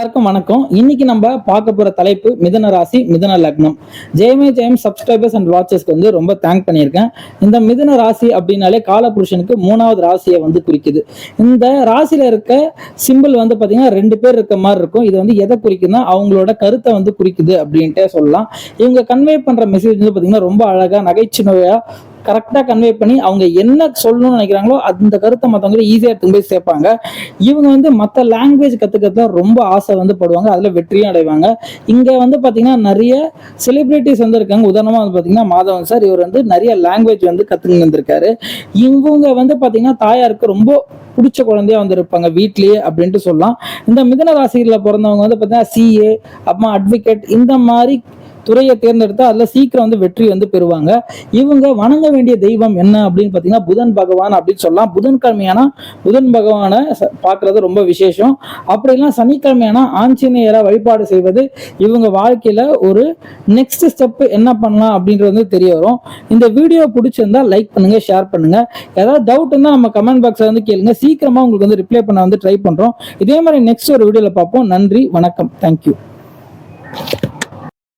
எல்லாருக்கும் வணக்கம். இன்னைக்கு நம்ம பார்க்க போற தலைப்பு மிதுன ராசி, மிதுன லக்னம். ஜெயம் சப்ஸ்கிரைபர்ஸ் அண்ட் வாட்சஸ்க்கு வந்து ரொம்ப தேங்க் பண்ணியிருக்கேன். இந்த மிதுன ராசி அப்படின்னாலே காலபுருஷனுக்கு 3வது ராசியை வந்து குறிக்குது. இந்த ராசியில இருக்க சிம்பிள் வந்து பாத்தீங்கன்னா 2 பேர் இருக்க மாதிரி இருக்கும். இது வந்து எதை குறிக்குதுன்னா அவங்களோட கருத்தை வந்து குறிக்குது அப்படின்ட்டே சொல்லலாம். இவங்க கன்வே பண்ற மெசேஜ் வந்து பாத்தீங்கன்னா ரொம்ப அழகா நகைச்சுவையா கரெக்டாக கன்வே பண்ணி அவங்க என்ன சொல்லணும்னு நினைக்கிறாங்களோ அந்த கருத்தை மற்றவங்க ஈஸியாக எடுத்து போய் சேர்ப்பாங்க. இவங்க வந்து மற்ற லாங்குவேஜ் கற்றுக்கிறத ரொம்ப ஆசை வந்து படுவாங்க, அதில் வெற்றியும் அடைவாங்க. இங்கே வந்து பார்த்தீங்கன்னா நிறைய செலிபிரிட்டிஸ் வந்து இருக்காங்க. உதாரணமாக வந்து பார்த்தீங்கன்னா மாதவன் சார், இவர் வந்து நிறைய லாங்குவேஜ் வந்து கற்றுன்னு வந்திருக்காரு. இவங்க வந்து பார்த்தீங்கன்னா தாயாருக்கு ரொம்ப பிடிச்ச குழந்தையா வந்து இருப்பாங்க வீட்லயே அப்படின்ட்டு சொல்லலாம். இந்த மிதுன ராசியில் பிறந்தவங்க வந்து பார்த்தீங்கன்னா சிஏ, அப்புறமா அட்வொகேட், இந்த மாதிரி துறையை தேர்ந்தெடுத்தா அதுல சீக்கிரம் வந்து வெற்றி வந்து பெறுவாங்க. இவங்க வணங்க வேண்டிய தெய்வம் என்ன அப்படின்னு பாத்தீங்கன்னா புதன் பகவான் அப்படின்னு சொல்லலாம். புதன்கிழமையான புதன் பகவானை பார்க்கறது ரொம்ப விசேஷம். அப்படிலாம் சனிக்கிழமையான ஆஞ்சநேயரை வழிபாடு செய்வது இவங்க வாழ்க்கையில ஒரு நெக்ஸ்ட் ஸ்டெப் என்ன பண்ணலாம் அப்படின்றது வந்து தெரிய வரும். இந்த வீடியோ பிடிச்சிருந்தா லைக் பண்ணுங்க, ஷேர் பண்ணுங்க. ஏதாவது டவுட் இருந்தா நம்ம கமெண்ட் பாக்ஸ்ல வந்து கேளுங்க. சீக்கிரமா உங்களுக்கு வந்து ரிப்ளை பண்ண வந்து ட்ரை பண்றோம். இதே மாதிரி நெக்ஸ்ட் ஒரு வீடியோல பார்ப்போம். நன்றி, வணக்கம், தேங்க்யூ.